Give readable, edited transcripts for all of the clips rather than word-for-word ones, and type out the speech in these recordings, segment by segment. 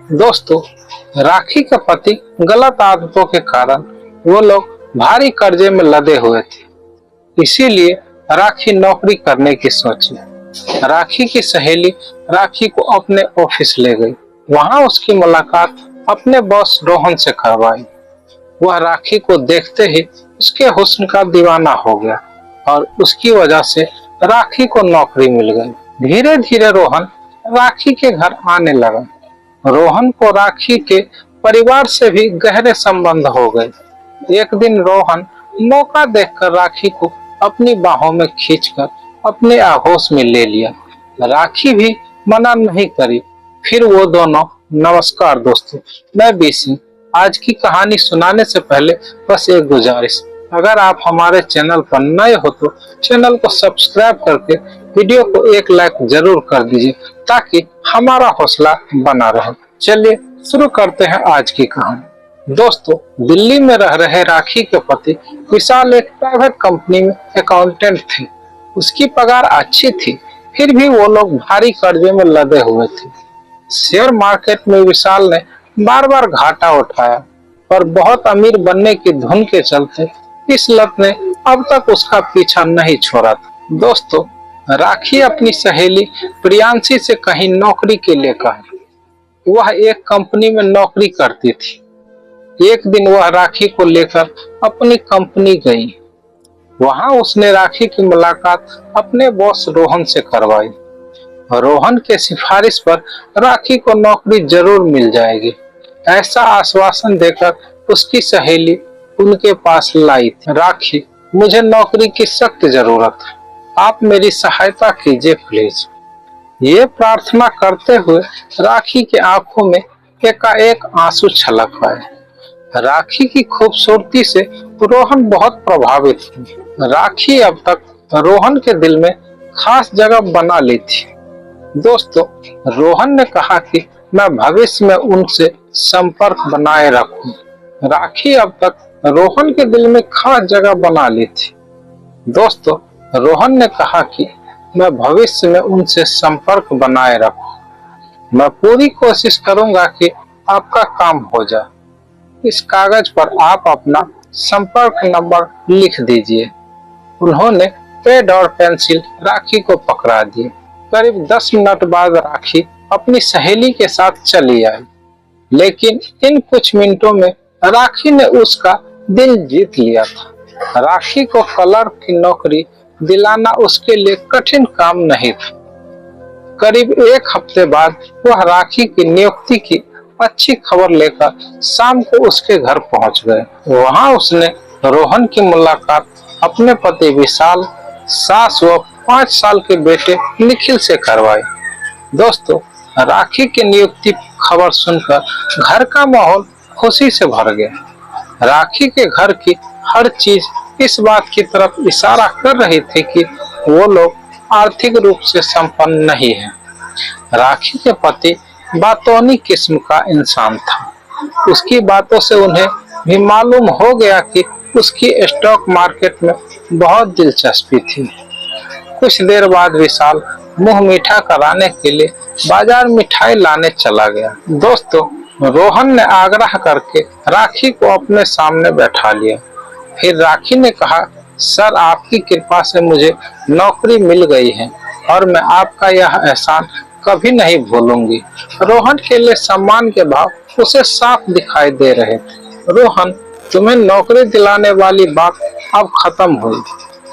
दोस्तों, राखी के पति गलत आदतों के कारण वो लोग भारी कर्जे में लदे हुए थे। इसीलिए राखी नौकरी करने की सोची। राखी की सहेली राखी को अपने ऑफिस ले गई। वहां उसकी मुलाकात अपने बॉस रोहन से करवाई। वह राखी को देखते ही उसके हुस्न का दीवाना हो गया और उसकी वजह से राखी को नौकरी मिल गई। धीरे धीरे रोहन राखी के घर आने लगा। रोहन को राखी के परिवार से भी गहरे संबंध हो गए। एक दिन रोहन मौका देखकर राखी को अपनी बाहों में खींचकर अपने आगोश में ले लिया। राखी भी मना नहीं करी। फिर वो दोनों। नमस्कार दोस्तों, मैं बीसी। आज की कहानी सुनाने से पहले बस एक गुजारिश, अगर आप हमारे चैनल पर नए हो तो चैनल को सब्सक्राइब करके वीडियो को एक लाइक जरूर कर दीजिए ताकि हमारा हौसला बना रहे। चलिए शुरू करते हैं आज की कहानी। दोस्तों, दिल्ली में रह रहे राखी के पति विशाल एक प्राइवेट कंपनी में अकाउंटेंट थे। उसकी पगार अच्छी थी, फिर भी वो लोग भारी कर्जे में लदे हुए थे। शेयर मार्केट में विशाल ने बार बार घाटा उठाया, पर बहुत अमीर बनने की धुन के चलते इस लत ने अब तक उसका पीछा नहीं छोड़ा था। दोस्तों, राखी अपनी सहेली प्रियांशी से कहीं नौकरी के लिए कहा। वह एक कंपनी में नौकरी करती थी। एक दिन वह राखी को लेकर अपनी कंपनी गई। वहां उसने राखी की मुलाकात अपने बॉस रोहन से करवाई। रोहन के सिफारिश पर राखी को नौकरी जरूर मिल जाएगी, ऐसा आश्वासन देकर उसकी सहेली उनके पास लाई थी। राखी, मुझे नौकरी की सख्त जरूरत है, आप मेरी सहायता कीजिए प्लीज। ये प्रार्थना करते हुए राखी की आंखों में एकाएक आंसू छलक आए। राखी की खूबसूरती से रोहन बहुत प्रभावित थी। राखी अब तक रोहन के दिल में खास जगह बना ली थी। दोस्तों, रोहन ने कहा कि मैं भविष्य में उनसे संपर्क बनाए रखूं। राखी अब तक रोहन के दिल में खास जगह बना ली थी। दोस्तों, रोहन ने कहा कि मैं भविष्य में उनसे संपर्क बनाए रखूं। मैं पूरी कोशिश करूंगा कि आपका काम हो जाए। इस कागज पर आप अपना संपर्क नंबर लिख दीजिए। उन्होंने पेन और पेंसिल राखी को पकड़ा दिए। करीब 10 मिनट बाद राखी अपनी सहेली के साथ चली आई, लेकिन इन कुछ मिनटों में राखी ने उसका दिल जीत लिया था। राखी को क्लर्क की नौकरी दिलाना उसके लिए कठिन काम नहीं था। करीब एक हफ्ते बाद वह राखी की नियुक्ति की अच्छी खबर लेकर शाम को उसके घर पहुंच गए। वहां उसने रोहन की मुलाकात अपने पति विशाल, सास व 5 साल के बेटे निखिल से करवाई। दोस्तों, राखी की नियुक्ति खबर सुनकर घर का माहौल खुशी से भर गया। राखी के घर की हर चीज इस बात की तरफ इशारा कर रही थी कि वो लोग आर्थिक रूप से संपन्न नहीं है। राखी के पति बातूनी किस्म का इंसान था। उसकी बातों से उन्हें भी मालूम हो गया कि उसकी स्टॉक मार्केट में बहुत दिलचस्पी थी। कुछ देर बाद विशाल मुंह मीठा कराने के लिए बाजार मिठाई लाने चला गया। दोस्तों, रोहन ने आग्रह करके राखी को अपने सामने बैठा लिया। फिर राखी ने कहा, सर, आपकी कृपा से मुझे नौकरी मिल गई है और मैं आपका यह एहसान कभी नहीं भूलूंगी। रोहन के लिए सम्मान के भाव उसे साफ दिखाई दे रहे थे। रोहन, तुम्हें नौकरी दिलाने वाली बात अब खत्म हुई।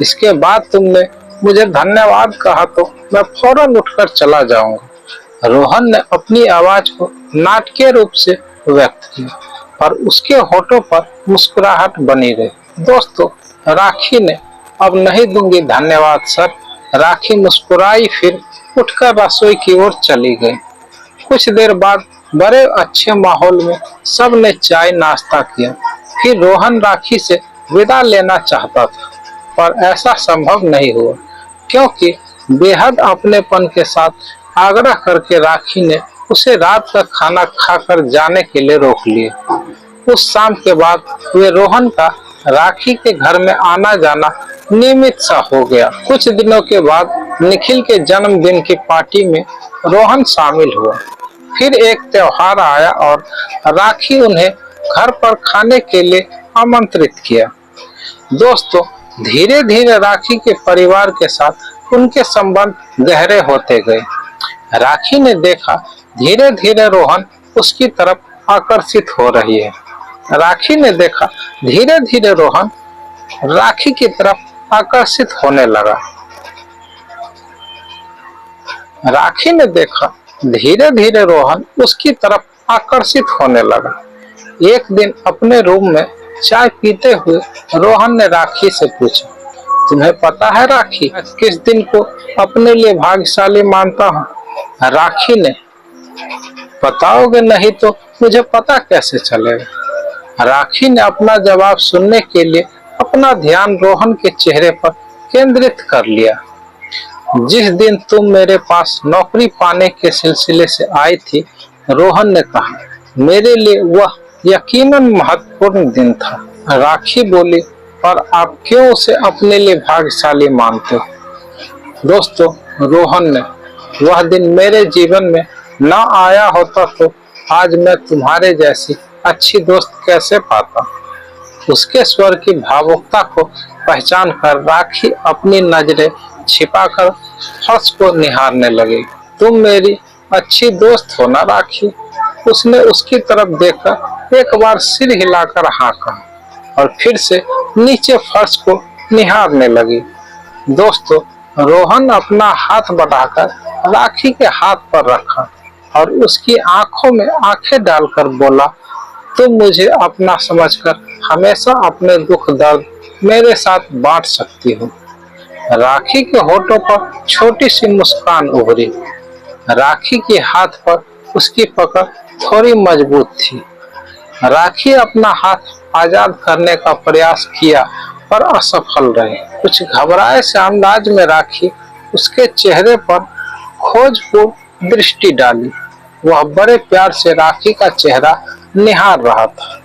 इसके बाद तुमने मुझे धन्यवाद कहा तो मैं फौरन उठकर चला जाऊंगा। रोहन ने अपनी आवाज को नाटकीय रूप से व्यक्त किया, पर उसके होठों पर मुस्कुराहट बनी रही। दोस्तों, राखी ने, अब नहीं दूंगी धन्यवाद सर। राखी मुस्कुराई, फिर उठकर रसोई की ओर चली गई। कुछ देर बाद बड़े अच्छे माहौल में सब ने चाय नाश्ता किया। फिर रोहन राखी से विदा लेना चाहता था, पर ऐसा संभव नहीं हुआ, क्योंकि बेहद अपनेपन के साथ आग्रह करके राखी ने उसे रात का खाना खाकर जाने के लिए रोक लिया। उस शाम के बाद वे रोहन का राखी के घर में आना जाना नियमित सा हो गया। कुछ दिनों के बाद निखिल के जन्मदिन की पार्टी में रोहन शामिल हुआ। फिर एक त्योहार आया और राखी उन्हें घर पर खाने के लिए आमंत्रित किया। दोस्तों, धीरे धीरे राखी के परिवार के साथ उनके संबंध गहरे होते गए। राखी ने देखा धीरे धीरे रोहन उसकी तरफ आकर्षित हो रही है। राखी ने देखा धीरे धीरे रोहन राखी की तरफ आकर्षित होने लगा। राखी ने देखा धीरे धीरे रोहन उसकी तरफ आकर्षित होने लगा। एक दिन अपने रूम में चाय पीते हुए रोहन ने राखी से पूछा, तुम्हें पता है राखी, मैं किस दिन को अपने लिए भाग्यशाली मानता हूँ? राखी ने, बताओगे नहीं तो मुझे पता कैसे चलेगा? राखी ने अपना जवाब सुनने के लिए अपना ध्यान रोहन के चेहरे पर केंद्रित कर लिया। जिस दिन तुम मेरे पास नौकरी पाने के सिलसिले से आई थी, रोहन ने कहा, मेरे लिए वह यकीनन महत्वपूर्ण दिन था। राखी बोली, पर आप क्यों उसे अपने लिए भाग्यशाली मानते हो? दोस्तों, रोहन ने, वह दिन मेरे जीवन में न आया होता तो आज मैं तुम्हारे जैसी अच्छी दोस्त कैसे पाता। उसके स्वर की भावुकता को पहचान कर राखी अपनी नजरें छिपाकर फर्श को निहारने लगी। तुम मेरी अच्छी दोस्त हो ना राखी? उसने उसकी तरफ देखकर एक बार सिर हिलाकर हाँका और फिर से नीचे फर्श को निहारने लगी। दोस्तों, रोहन अपना हाथ बढ़ाकर राखी के हाथ पर रखा और उसकी आंखों में आंखें डालकर बोला, तुम मुझे अपना समझकर हमेशा अपने दुख दर्द मेरे साथ बांट सकती हो। राखी के होठों पर छोटी सी मुस्कान उभरी। राखी के हाथ पर उसकी पकड़ थोड़ी मजबूत थी। राखी अपना हाथ आजाद करने का प्रयास किया पर असफल रही। कुछ घबराए से अंदाज में राखी उसके चेहरे पर खोजपूर्ण दृष्टि डाली। वह बड़े प्यार से राखी का चेहरा निहार रहा था।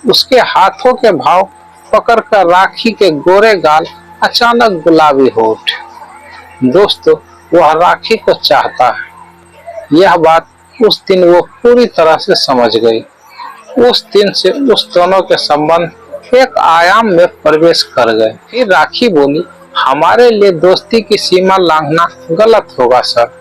उसके हाथों के भाव पकड़कर राखी के गोरे गाल अचानक गुलाबी हो उठे। दोस्तों, वह राखी को चाहता है। यह बात उस दिन वो पूरी तरह से समझ गई। उस दिन से उस दोनों के संबंध एक आयाम में प्रवेश कर गए। फिर राखी बोली, हमारे लिए दोस्ती की सीमा लांघना गलत होगा सर।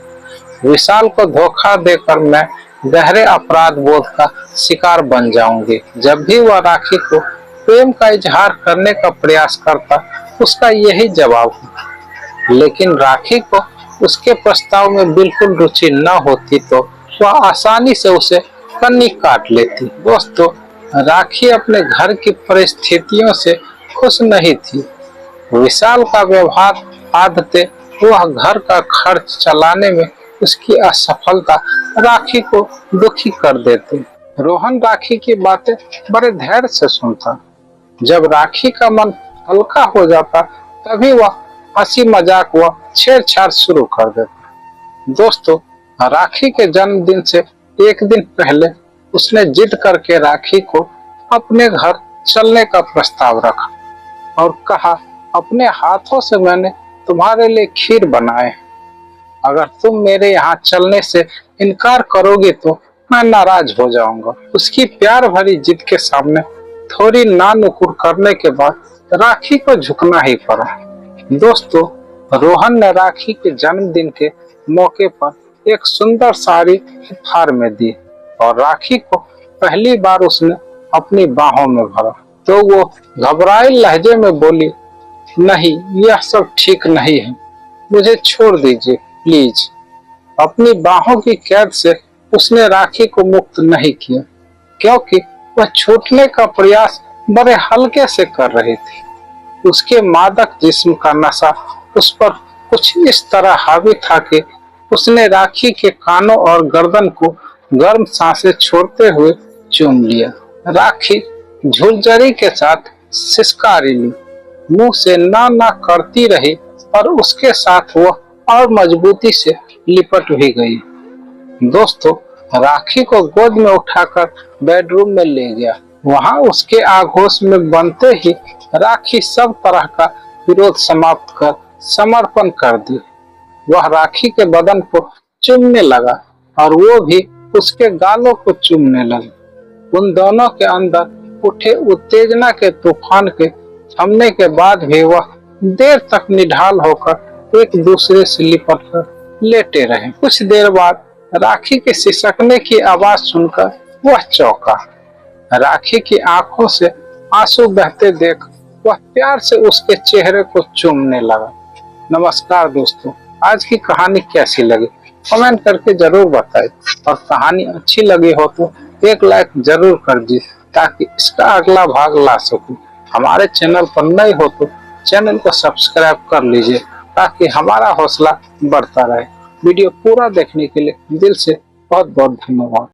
विशाल को धोखा देकर मैं गहरे अपराध बोध का शिकार बन जाऊंगी। जब भी वह राखी को प्रेम का इजहार करने का प्रयास करता, उसका यही जवाब था। लेकिन राखी को उसके प्रस्ताव में बिल्कुल रुचि न होती तो वह आसानी से उसे कन्नी काट लेती। दोस्तों, राखी अपने घर की परिस्थितियों से खुश नहीं थी। विशाल का व्यवहार, आदतें, वह घर का खर्च चलाने में उसकी असफलता राखी को दुखी कर देते। रोहन राखी की बातें बड़े धैर्य से सुनता। जब राखी का मन हल्का हो जाता तभी वह हंसी मजाक व छेड़छाड़ शुरू कर देता। दोस्तों, राखी के जन्मदिन से एक दिन पहले उसने जिद करके राखी को अपने घर चलने का प्रस्ताव रखा और कहा, अपने हाथों से मैंने तुम्हारे लिए खीर बनाए। अगर तुम मेरे यहाँ चलने से इनकार करोगे तो मैं नाराज हो जाऊंगा। उसकी प्यार भरी जिद के सामने थोड़ी नानुकुर करने के बाद राखी को झुकना ही पड़ा। दोस्तों, रोहन ने राखी के जन्मदिन के मौके पर एक सुंदर साड़ी उपहार में दी और राखी को पहली बार उसने अपनी बाहों में भरा तो वो घबराए लहजे में बोली, नहीं, यह सब ठीक नहीं है, मुझे छोड़ दीजिए प्लीज। अपनी बाहों की कैद से उसने राखी को मुक्त नहीं किया क्योंकि वह छूटने का प्रयास बड़े हल्के से कर रही थी। उसके मादक जिस्म का नशा उस पर कुछ इस तरह हावी था कि उसने राखी के कानों और गर्दन को गर्म सांसें छोड़ते हुए चूम लिया। राखी झुलझरी के साथ सिसकारी ली, मुंह से ना ना करती रही और उसके साथ वह और मजबूती से लिपट भी गई। दोस्तों, राखी को गोद में उठाकर बेडरूम में ले गया। वहां उसके आगोश में बनते ही राखी सब तरह का विरोध समाप्त कर समर्पण कर दी। वह राखी के बदन को चूमने लगा और वो भी उसके गालों को चूमने लगे। उन दोनों के अंदर उठे उत्तेजना के तूफान के थमने के बाद भी वह देर तक निढाल होकर एक दूसरे से लिपट कर लेटे रहे। कुछ देर बाद राखी के सिसकने की आवाज सुनकर वह चौंका। राखी की आंखों से आंसू बहते देख वह प्यार से उसके चेहरे को चूमने लगा। नमस्कार दोस्तों, आज की कहानी कैसी लगी कमेंट करके जरूर बताएं और कहानी अच्छी लगी हो तो एक लाइक जरूर कर दीजिए ताकि इसका अगला भाग ला सकूं। हमारे चैनल पर नए हो तो चैनल को सब्सक्राइब कर लीजिए ताकि हमारा हौसला बढ़ता रहे। वीडियो पूरा देखने के लिए दिल से बहुत बहुत धन्यवाद।